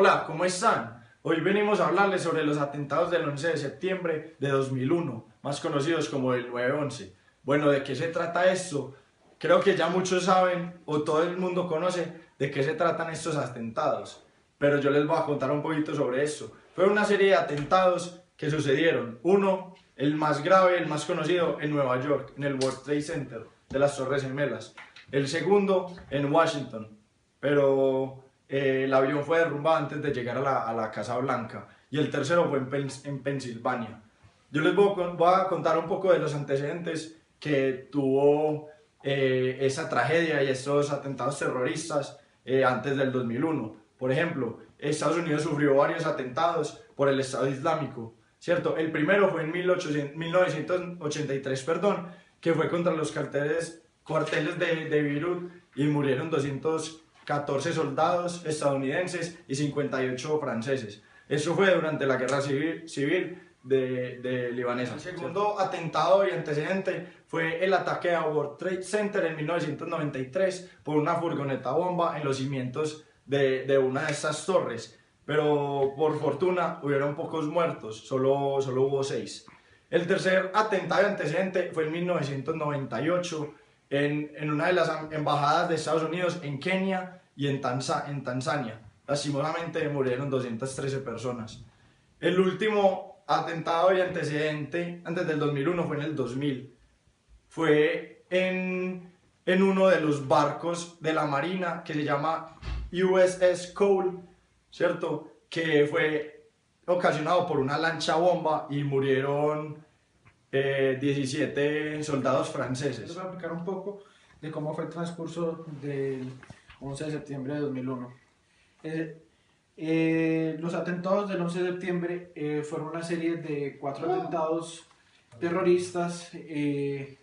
Hola, ¿cómo están? Hoy venimos a hablarles sobre los atentados del 11 de septiembre de 2001, más conocidos como el 9/11. Bueno, ¿de qué se trata esto? Creo que ya muchos saben, o todo el mundo conoce, de qué se tratan estos atentados. Pero yo les voy a contar un poquito sobre esto. Fue una serie de atentados que sucedieron. Uno, el más grave, el más conocido, en Nueva York, en el World Trade Center de las Torres Gemelas. El segundo, en Washington, pero el avión fue derrumbado antes de llegar a la Casa Blanca. Y el tercero fue en Pensilvania. Yo les voy a contar un poco de los antecedentes que tuvo esa tragedia y estos atentados terroristas antes del 2001. Por ejemplo, Estados Unidos sufrió varios atentados por el Estado Islámico, ¿cierto? El primero fue en 1983, perdón, que fue contra los cuarteles de Beirut y murieron 214 soldados estadounidenses y 58 franceses. Eso fue durante la guerra civil de libanesa. El segundo atentado y antecedente fue el ataque a World Trade Center en 1993 por una furgoneta bomba en los cimientos de una de estas torres, pero por fortuna hubieron pocos muertos, solo hubo 6. El tercer atentado y antecedente fue en 1998 en una de las embajadas de Estados Unidos en Kenia y en Tanzania. Lastimosamente murieron 213 personas. El último atentado y antecedente antes del 2001 fue en el 2000. Fue en uno de los barcos de la Marina que se llama USS Cole, ¿cierto? Que fue ocasionado por una lancha bomba y murieron 17 soldados franceses. Les voy a explicar un poco de cómo fue el transcurso del 11 de septiembre de 2001. Los atentados del 11 de septiembre fueron una serie de 4 atentados terroristas en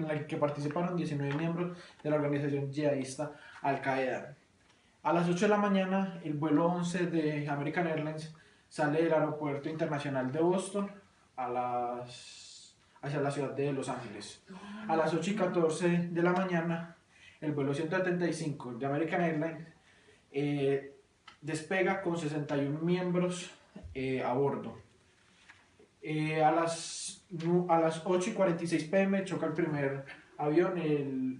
la que participaron 19 miembros de la organización yihadista Al-Qaeda. A las 8 de la mañana, el vuelo 11 de American Airlines sale del aeropuerto internacional de Boston hacia la ciudad de Los Ángeles. A las 8:14 de la mañana, el vuelo 175 de American Airlines despega con 61 miembros a bordo. A las 8:46 p.m. choca el primer avión, el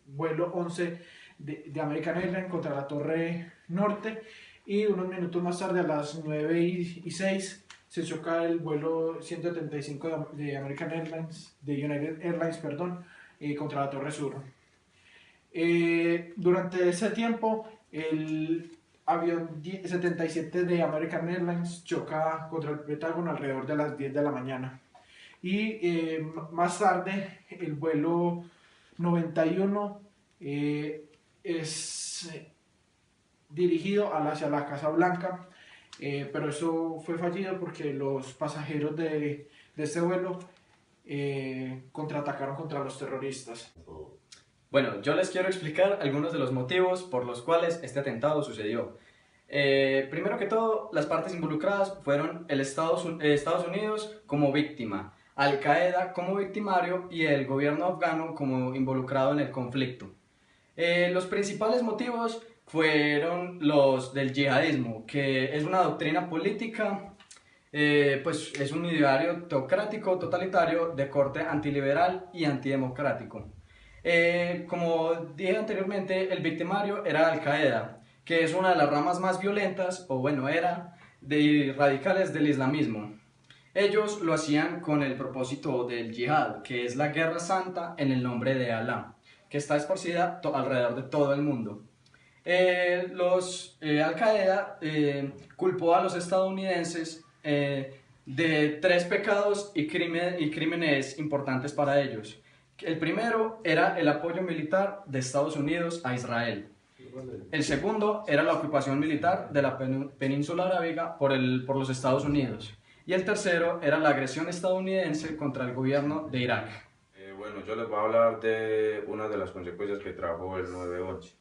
vuelo 11 de American Airlines contra la Torre Norte, y unos minutos más tarde, a las 9:06, se choca el vuelo 175 de American Airlines, de United Airlines, perdón, contra la Torre Sur. Durante ese tiempo, el avión 77 de American Airlines choca contra el Pentágono alrededor de las 10 de la mañana. Y más tarde, el vuelo 91 es dirigido hacia la Casa Blanca, pero eso fue fallido porque los pasajeros de este vuelo contraatacaron contra los terroristas. Bueno, yo les quiero explicar algunos de los motivos por los cuales este atentado sucedió. Primero que todo, las partes involucradas fueron el Estados Unidos como víctima, Al-Qaeda como victimario y el gobierno afgano como involucrado en el conflicto. Los principales motivos fueron los del yihadismo, que es una doctrina política, pues es un ideario teocrático totalitario de corte antiliberal y antidemocrático. Como dije anteriormente, el victimario era Al-Qaeda, que es una de las ramas más violentas, o bueno, era, de radicales del islamismo. Ellos lo hacían con el propósito del yihad, que es la guerra santa en el nombre de Alá, que está esparcida alrededor de todo el mundo. Al-Qaeda culpó a los estadounidenses de 3 pecados y crímenes importantes para ellos. El primero era el apoyo militar de Estados Unidos a Israel. El segundo era la ocupación militar de la península arábiga por los Estados Unidos. Y el tercero era la agresión estadounidense contra el gobierno de Irak. Bueno, yo les voy a hablar de una de las consecuencias que trajo el 9/11.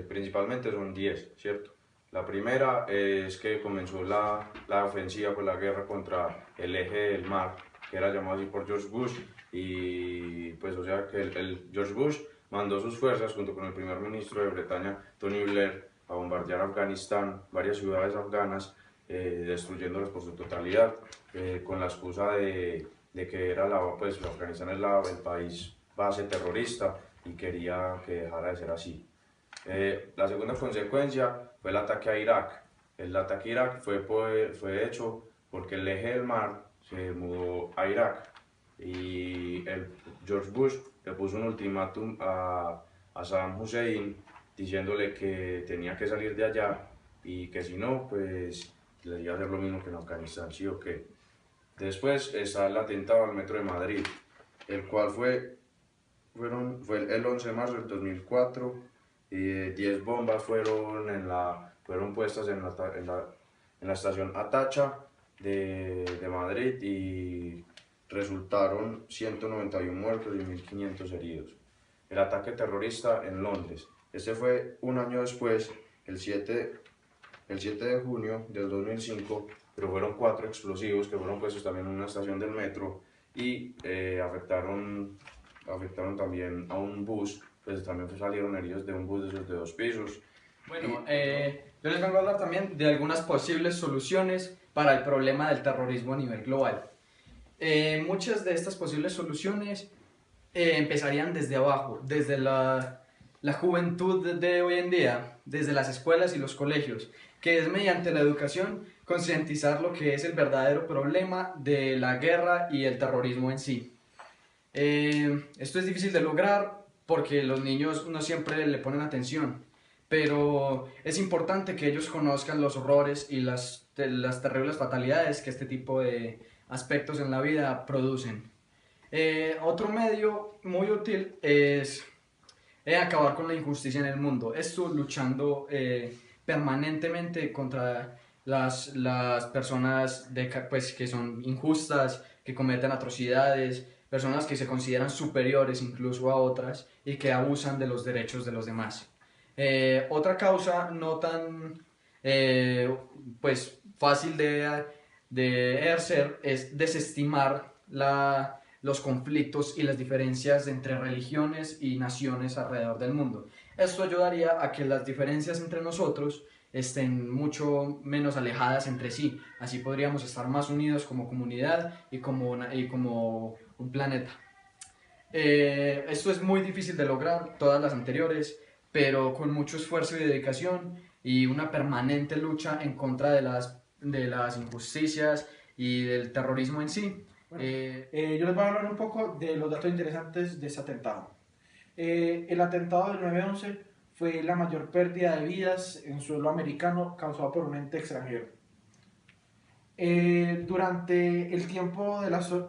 Principalmente son 10, ¿cierto? La primera es que comenzó la ofensiva, pues la guerra contra el eje del mar, que era llamado así por George Bush, y pues o sea que el George Bush mandó sus fuerzas junto con el primer ministro de Bretaña, Tony Blair, a bombardear Afganistán, varias ciudades afganas, destruyéndolas por su totalidad, con la excusa de que era pues, Afganistán es el país base terrorista y quería que dejara de ser así. La segunda consecuencia fue el ataque a Irak. El ataque a Irak fue hecho porque el eje del mar se mudó a Irak y George Bush le puso un ultimátum a Saddam Hussein diciéndole que tenía que salir de allá y que si no, pues le iba a hacer lo mismo que en Afganistán, ¿sí o qué? Después está el atentado al metro de Madrid, el cual fue el 11 de marzo del 2004 y 10 bombas fueron puestas en la estación Atacha de Madrid y resultaron 191 muertos y 1.500 heridos. El ataque terrorista en Londres. Este fue un año después, el 7 de junio del 2005, pero fueron 4 explosivos que fueron puestos también en una estación del metro y afectaron también a un bus, pues también salieron heridos de un bus de esos de 2 pisos. Bueno, yo les vengo a hablar también de algunas posibles soluciones para el problema del terrorismo a nivel global. Muchas de estas posibles soluciones empezarían desde abajo, desde la juventud de hoy en día, desde las escuelas y los colegios, que es mediante la educación concientizar lo que es el verdadero problema de la guerra y el terrorismo en sí. Esto es difícil de lograr porque los niños no siempre le ponen atención, pero es importante que ellos conozcan los horrores y las terribles fatalidades que este tipo de aspectos en la vida producen. Otro medio muy útil es acabar con la injusticia en el mundo. Esto luchando permanentemente contra las personas pues, que son injustas, que cometen atrocidades, personas que se consideran superiores incluso a otras y que abusan de los derechos de los demás. Otra causa no tan pues, fácil de ejercer es desestimar los conflictos y las diferencias entre religiones y naciones alrededor del mundo. Esto ayudaría a que las diferencias entre nosotros estén mucho menos alejadas entre sí. Así podríamos estar más unidos como comunidad y como un planeta. Esto es muy difícil de lograr, todas las anteriores, pero con mucho esfuerzo y dedicación y una permanente lucha en contra de las injusticias y del terrorismo en sí. Bueno, yo les voy a hablar un poco de los datos interesantes de ese atentado. El atentado del 9/11 fue la mayor pérdida de vidas en suelo americano causada por un ente extranjero. Durante el tiempo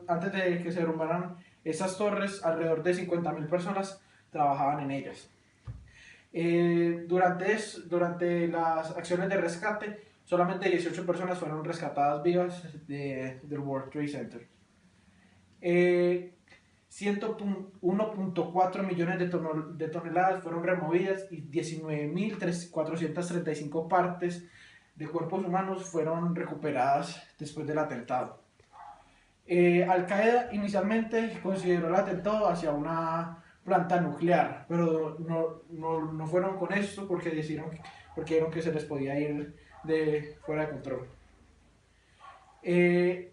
antes de que se derrumbaran esas torres, alrededor de 50.000 personas trabajaban en ellas. Durante las acciones de rescate, solamente 18 personas fueron rescatadas vivas del World Trade Center. 101.4 millones de toneladas fueron removidas y 19.435 partes de cuerpos humanos fueron recuperadas después del atentado. Al Qaeda inicialmente consideró el atentado hacia una planta nuclear, pero no fueron con esto porque vieron que se les podía ir fuera de control. El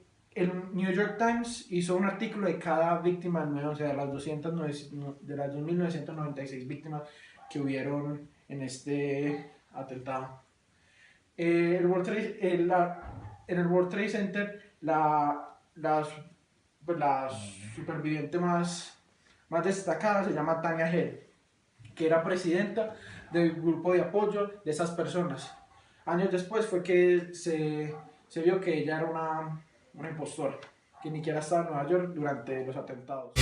New York Times hizo un artículo de cada víctima del 9/11, de las 2.996 víctimas que hubieron en este atentado. En el World Trade Center, la superviviente más destacada se llama Tanya Hale, que era presidenta del grupo de apoyo de esas personas. Años después fue que se vio que ella era una impostora, que ni siquiera estaba en Nueva York durante los atentados.